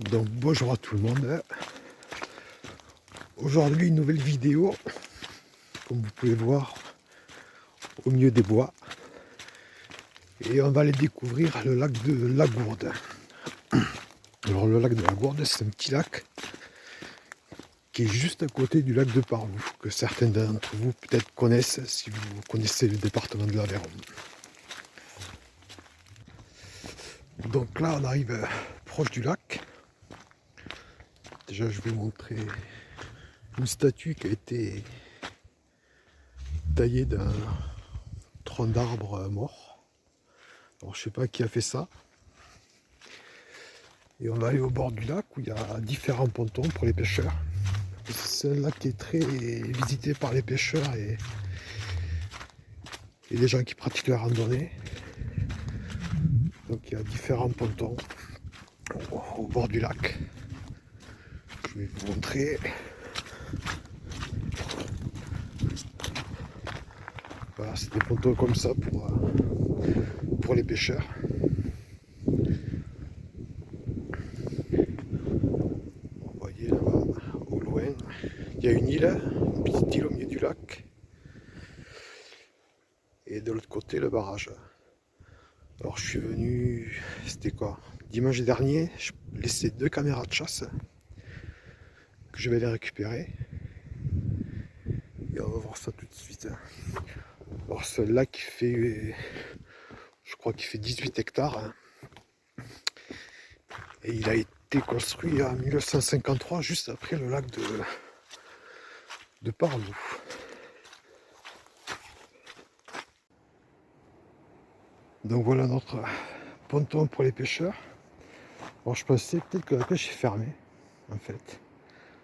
Donc bonjour à tout le monde. Aujourd'hui une nouvelle vidéo, comme vous pouvez voir, au milieu des bois. Et on va aller découvrir le lac de la Gourde. Alors le lac de la Gourde, c'est un petit lac qui est juste à côté du lac de Parlou, que certains d'entre vous peut-être connaissent si vous connaissez le département de l'Aveyron. Donc là on arrive proche du lac. Déjà je vais vous montrer une statue qui a été taillée d'un tronc d'arbre mort. Alors je sais pas qui a fait ça. Et on va aller au bord du lac où il y a différents pontons pour les pêcheurs. C'est un lac qui est très visité par les pêcheurs et les gens qui pratiquent la randonnée. Donc il y a différents pontons au bord du lac. Je vais vous montrer. Voilà, c'est des pontons comme ça pour les pêcheurs. Vous voyez là-bas, au loin, il y a une petite île au milieu du lac. Et de l'autre côté, le barrage. Alors je suis venu, c'était quoi? Dimanche dernier, je laissais 2 caméras de chasse que je vais les récupérer. Et on va voir ça tout de suite. Alors ce lac fait, je crois qu'il fait 18 hectares. Et il a été construit en 1953, juste après le lac de Parlou. Donc voilà notre ponton pour les pêcheurs. Alors je pensais peut-être que la pêche est fermée, en fait.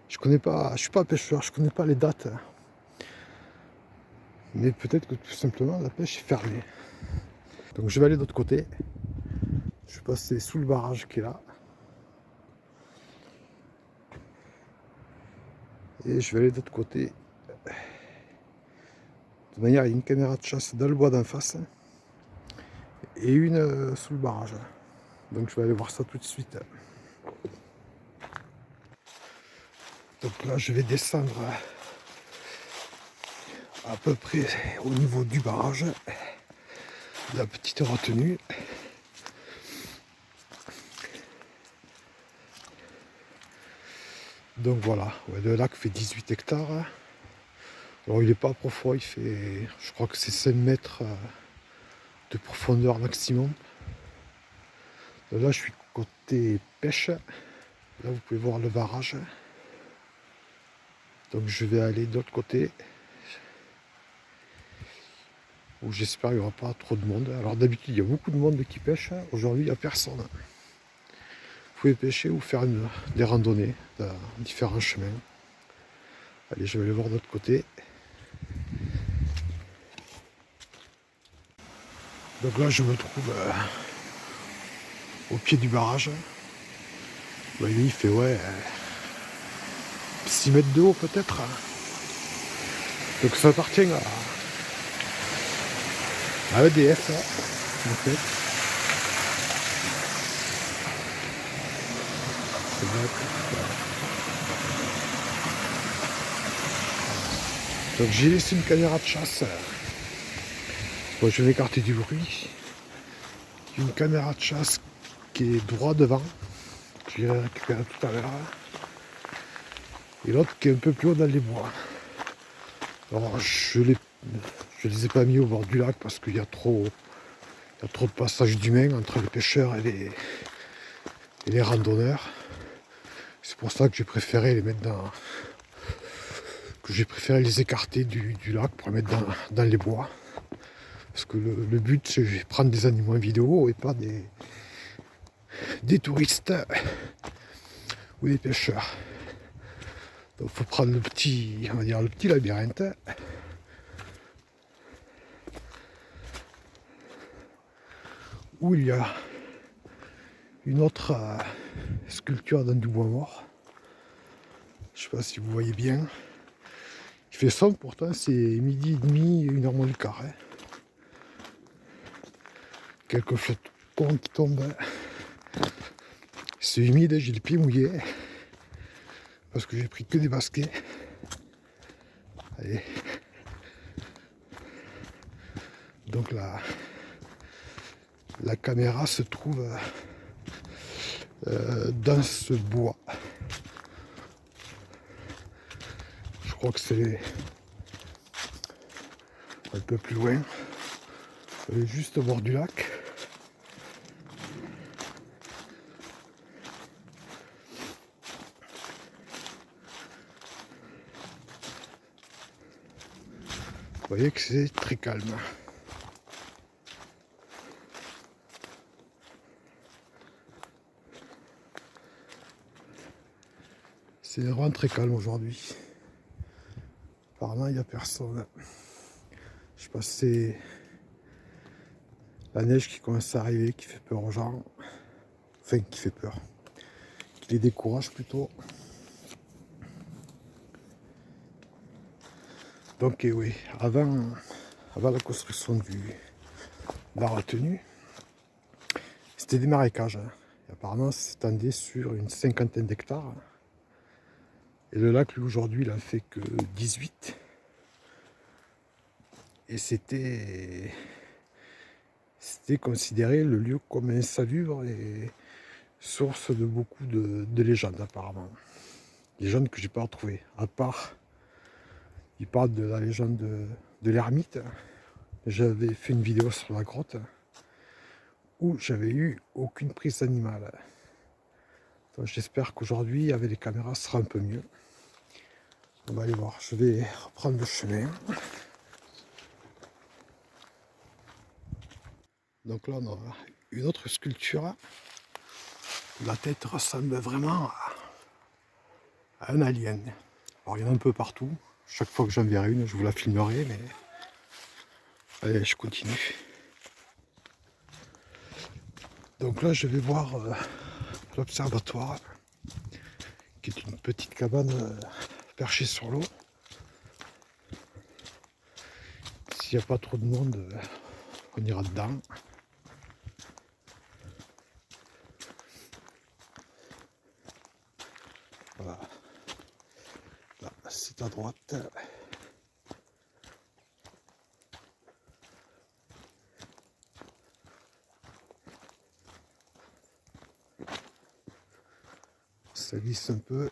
Je suis pas pêcheur, je connais pas les dates. Mais peut-être que tout simplement la pêche est fermée. Donc je vais aller de l'autre côté. Je vais passer sous le barrage qui est là. Et je vais aller de l'autre côté. De toute manière, il y a une caméra de chasse dans le bois d'en face. Et une sous le barrage. Donc je vais aller voir ça tout de suite. Donc là, je vais descendre à peu près au niveau du barrage. La petite retenue. Donc voilà, ouais, le lac fait 18 hectares. Alors il n'est pas profond, il fait, je crois que c'est 5 mètres de profondeur maximum. Donc là je suis côté pêche. Là vous pouvez voir le barrage. Donc je vais aller de l'autre côté. Où j'espère qu'il n'y aura pas trop de monde. Alors d'habitude il y a beaucoup de monde qui pêche. Aujourd'hui il n'y a personne. Vous pouvez pêcher ou faire des randonnées dans différents chemins. Allez, je vais aller voir de l'autre côté. Donc là, je me trouve au pied du barrage. Vous voyez, il fait 6 mètres de haut peut-être. Donc ça appartient à EDF, en fait. Donc j'ai laissé une caméra de chasse. Bon, je vais m'écarter du bruit. Une caméra de chasse qui est droit devant. Je l'ai récupéré tout à l'heure. Et l'autre qui est un peu plus haut dans les bois. Alors je les ai pas mis au bord du lac parce qu'il y a trop de passages d'humains entre les pêcheurs et les randonneurs. C'est pour ça que j'ai préféré les mettre les écarter du lac pour les mettre dans les bois. Parce que le but c'est de prendre des animaux en vidéo et pas des touristes ou des pêcheurs. Donc il faut prendre le petit labyrinthe. Où il y a une autre sculpture dans du bois mort. Je ne sais pas si vous voyez bien. Il fait sombre pourtant, c'est midi et demi, 1h moins le quart. Quelques flocons qui tombent C'est humide, j'ai le pied mouillé. Parce que j'ai pris que des baskets. Allez. Donc la caméra se trouve dans ce bois. Je crois que c'est un peu plus loin. Elle est juste au bord du lac. Vous voyez que c'est très calme. C'est vraiment très calme aujourd'hui. Apparemment, il n'y a personne. Je sais pas si c'est la neige qui commence à arriver, qui fait peur aux gens. Enfin, qui fait peur. Qui les décourage plutôt. Donc, oui, avant la construction de la retenue, c'était des marécages. Et apparemment, ça s'étendait sur une cinquantaine d'hectares. Et le lac, lui, aujourd'hui, il en fait que 18. Et c'était considéré le lieu comme insalubre et source de beaucoup de légendes, apparemment. Légendes que j'ai pas retrouvées. À part, il parle de la légende de l'ermite. J'avais fait une vidéo sur la grotte où j'avais eu aucune prise animale. J'espère qu'aujourd'hui, avec les caméras, ce sera un peu mieux. On va aller voir. Je vais reprendre le chemin. Donc là, on a une autre sculpture. La tête ressemble vraiment à un alien. Alors, il y en a un peu partout. Chaque fois que j'en verrai une, je vous la filmerai, mais... Allez, je continue. Donc là, je vais voir l'observatoire, qui est une petite cabane perchée sur l'eau. S'il n'y a pas trop de monde, on ira dedans. Voilà. Là, c'est à droite. Ça glisse un peu.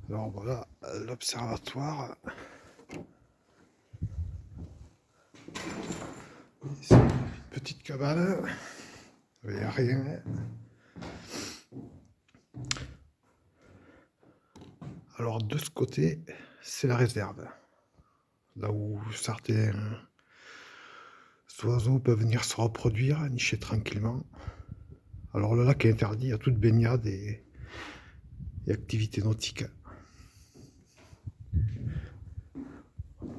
Alors voilà l'observatoire. C'est une petite cabane. Il n'y a rien. Alors de ce côté, c'est la réserve. Là où certains oiseaux peuvent venir se reproduire, nicher tranquillement. Alors le lac est interdit à toute baignade et activité nautique.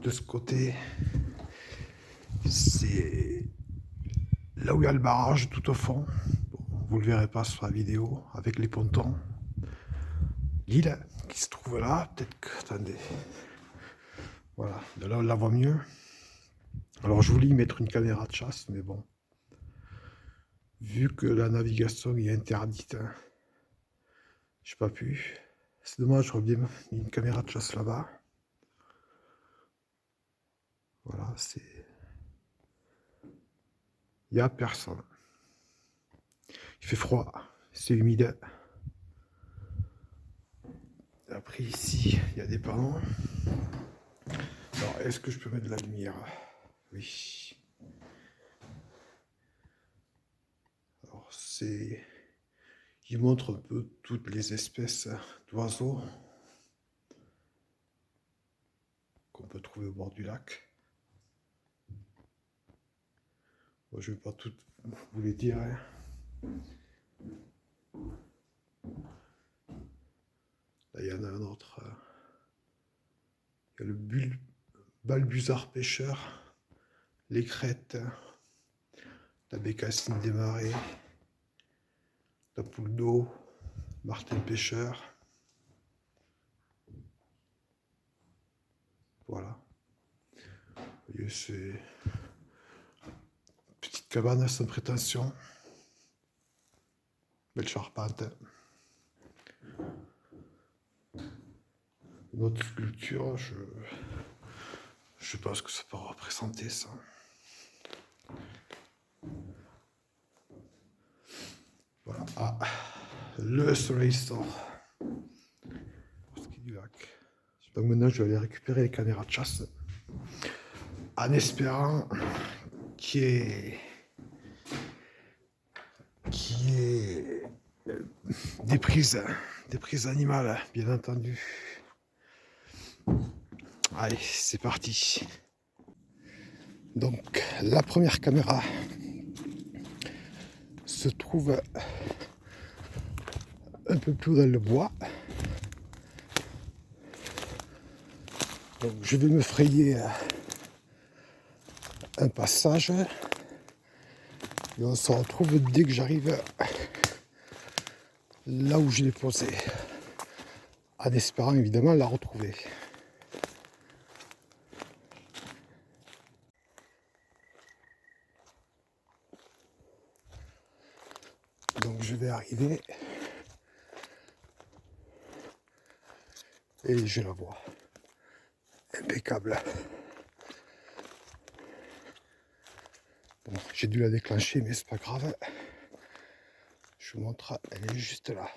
De ce côté, c'est là où il y a le barrage tout au fond. Bon, vous ne le verrez pas sur la vidéo avec les pontons. L'île qui se trouve là, peut-être que... Attendez. Voilà, de là on la voit mieux. Alors je voulais y mettre une caméra de chasse, mais bon. Vu que la navigation est interdite, j'ai pas pu. C'est dommage, j'aurais bien mis une caméra de chasse là-bas. Voilà, c'est... Il n'y a personne. Il fait froid, c'est humide. Après ici, il y a des panneaux. Alors, est-ce que je peux mettre de la lumière? Oui. Alors, c'est... Il montre un peu toutes les espèces d'oiseaux qu'on peut trouver au bord du lac. Moi, je ne vais pas toutes vous les dire. Là, il y en a un autre. Il y a le balbuzard pêcheur, les crêtes, la bécassine des marais, la poule d'eau, martin pêcheur. Et c'est petite cabane sans prétention. Belle charpente. Une autre sculpture, je sais pas ce que ça peut représenter ça. Voilà. Ah, le Soleil Store. Pour ce qui est du lac. Donc maintenant je vais aller récupérer les caméras de chasse. En espérant qu'il y ait des prises animales, bien entendu. Allez, c'est parti. Donc, la première caméra se trouve un peu plus dans le bois. Donc, je vais me frayer un passage et on se retrouve dès que j'arrive là où je l'ai posé, en espérant évidemment la retrouver. Donc je vais arriver et je la vois. Impeccable. Bon, j'ai dû la déclencher, mais c'est pas grave. Je vous montre, elle est juste là.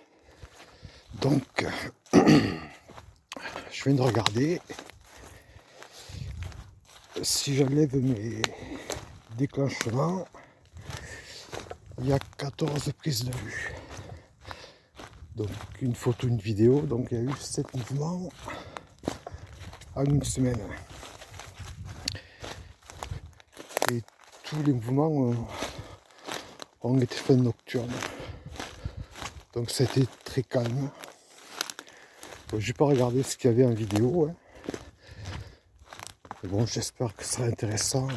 Donc, je viens de regarder. Si j'enlève mes déclenchements, il y a 14 prises de vue. Donc, une photo, une vidéo. Donc, il y a eu 7 mouvements en une semaine. Et tous les mouvements ont été faits nocturnes. Donc ça a été très calme. Je n'ai pas regardé ce qu'il y avait en vidéo. Hein. Mais bon, j'espère que ce sera intéressant.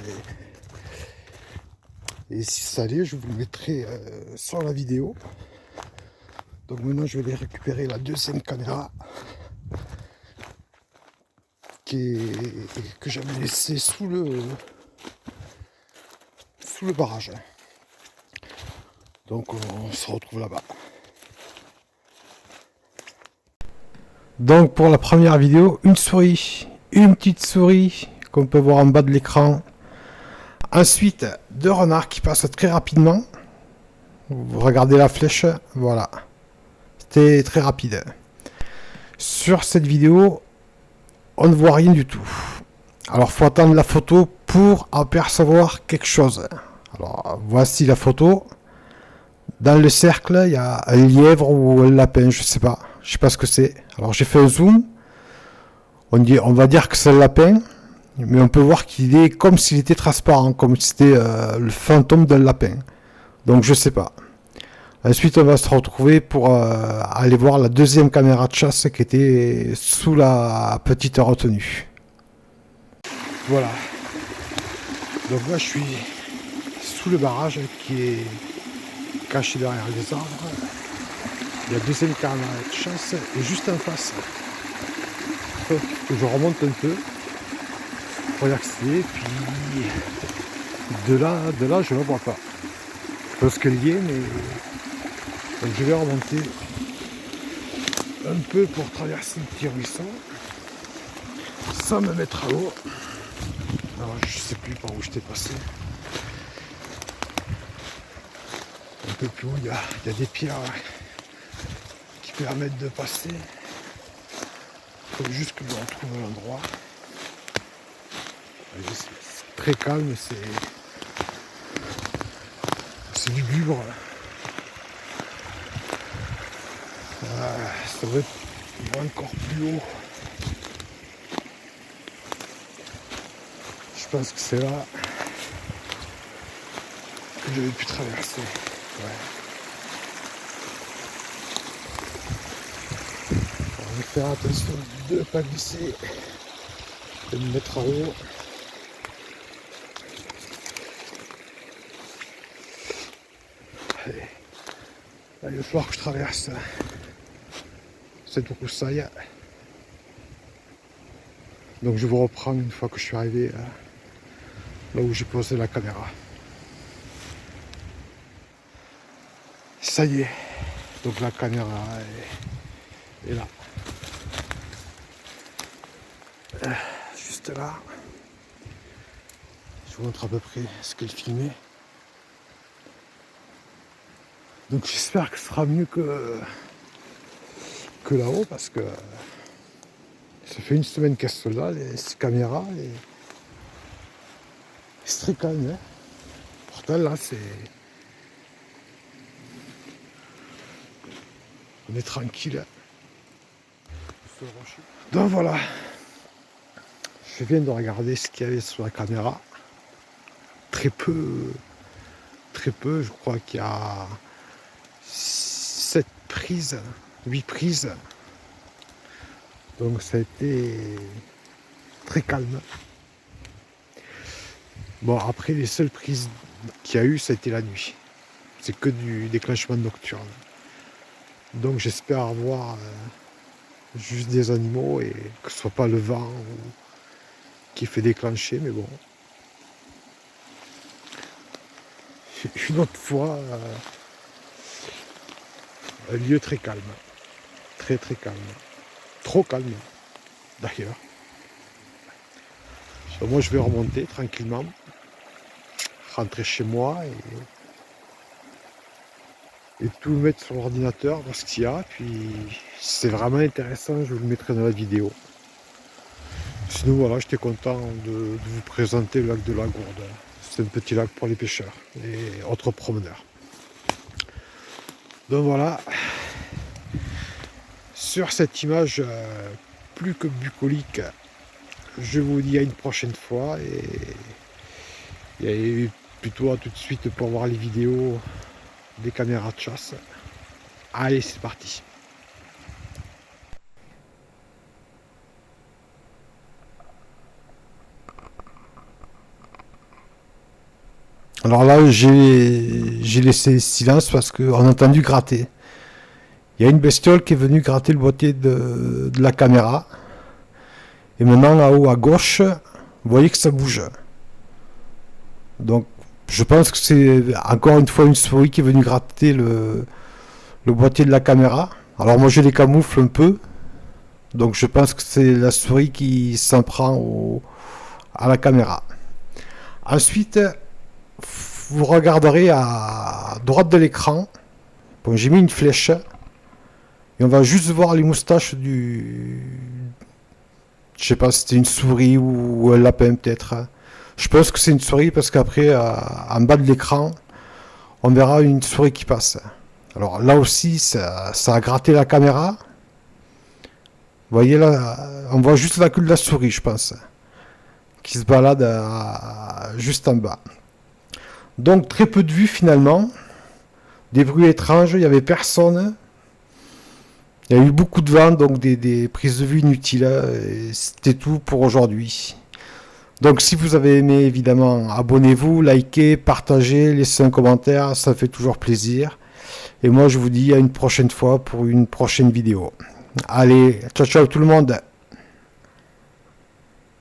Et si ça l'est, je vous le mettrai sur la vidéo. Donc maintenant, je vais aller récupérer la deuxième caméra que j'avais laissée sous le barrage. Donc on se retrouve là-bas. Donc pour la première vidéo, une souris, une petite souris qu'on peut voir en bas de l'écran. Ensuite, deux renards qui passent très rapidement. Vous regardez la flèche, voilà. C'était très rapide. Sur cette vidéo, on ne voit rien du tout. Alors faut attendre la photo pour apercevoir quelque chose. Alors voici la photo. Dans le cercle, il y a un lièvre ou un lapin, je sais pas ce que c'est. Alors j'ai fait un zoom, on va dire que c'est le lapin, mais on peut voir qu'il est comme s'il était transparent, comme si c'était le fantôme d'un lapin. Donc je sais pas. Ensuite on va se retrouver pour aller voir la deuxième caméra de chasse qui était sous la petite retenue. Voilà. Donc là je suis sous le barrage qui est caché derrière les arbres. Il y a deuxième caméra de chasse et juste en face. Donc, je remonte un peu pour y accéder, puis de là je ne la vois pas. Je pense qu'elle y est, mais donc, je vais remonter un peu pour traverser le petit ruisseau sans me mettre à l'eau. Alors je sais plus par où j'étais passé. Un peu plus haut, il y a des pierres qui permettent de passer. Il faut juste que je retrouve l'endroit. C'est très calme, c'est lugubre. Ça va être encore plus haut. Je pense que c'est là que j'avais pu traverser. Ouais. On va faire attention de ne pas glisser, de me mettre en haut. Allez. Là, il va falloir que je traverse cette broussaille. Donc je vous reprends une fois que je suis arrivé là où j'ai posé la caméra. Ça y est, donc la caméra est là. Juste là. Je vous montre à peu près ce qu'elle filmait. Donc j'espère que ce sera mieux que là-haut, parce que ça fait une semaine qu'elles sont là, ces caméras, et c'est très calme. Hein. Pourtant là on est tranquille. Donc voilà, je viens de regarder ce qu'il y avait sur la caméra. Très peu, je crois qu'il y a 7 prises, 8 prises. Donc ça a été très calme. Bon, après, les seules prises qu'il y a eu, ça a été la nuit. C'est que du déclenchement nocturne. Donc j'espère avoir juste des animaux et que ce soit pas le vent qui fait déclencher, mais bon. Une autre fois, un lieu très calme. Très calme. Trop calme, d'ailleurs. Moi, je vais remonter tranquillement, rentrer chez moi et tout mettre sur l'ordinateur, voir ce qu'il y a. Puis, c'est vraiment intéressant, je vous le mettrai dans la vidéo. Sinon, voilà, j'étais content de vous présenter le lac de la Gourde. C'est un petit lac pour les pêcheurs et autres promeneurs. Donc voilà, sur cette image plus que bucolique, je vous dis à une prochaine fois et plutôt à tout de suite pour voir les vidéos des caméras de chasse. Allez, c'est parti. Alors là, j'ai laissé silence parce qu'on a entendu gratter. Il y a une bestiole qui est venue gratter le boîtier de la caméra. Et maintenant, là-haut à gauche, vous voyez que ça bouge. Donc, je pense que c'est encore une fois une souris qui est venue gratter le boîtier de la caméra. Alors moi, je les camoufle un peu. Donc, je pense que c'est la souris qui s'en prend à la caméra. Ensuite, vous regarderez à droite de l'écran. Bon, j'ai mis une flèche. Et on va juste voir les moustaches du... Je sais pas si c'était une souris ou un lapin peut-être. Je pense que c'est une souris parce qu'après, en bas de l'écran, on verra une souris qui passe. Alors là aussi, ça a gratté la caméra. Vous voyez là, on voit juste la queue de la souris, je pense, qui se balade juste en bas. Donc très peu de vues finalement. Des bruits étranges, il n'y avait personne. Il y a eu beaucoup de vent, donc des prises de vue inutiles. C'était tout pour aujourd'hui. Donc si vous avez aimé, évidemment, abonnez-vous, likez, partagez, laissez un commentaire, ça fait toujours plaisir. Et moi je vous dis à une prochaine fois pour une prochaine vidéo. Allez, ciao ciao tout le monde.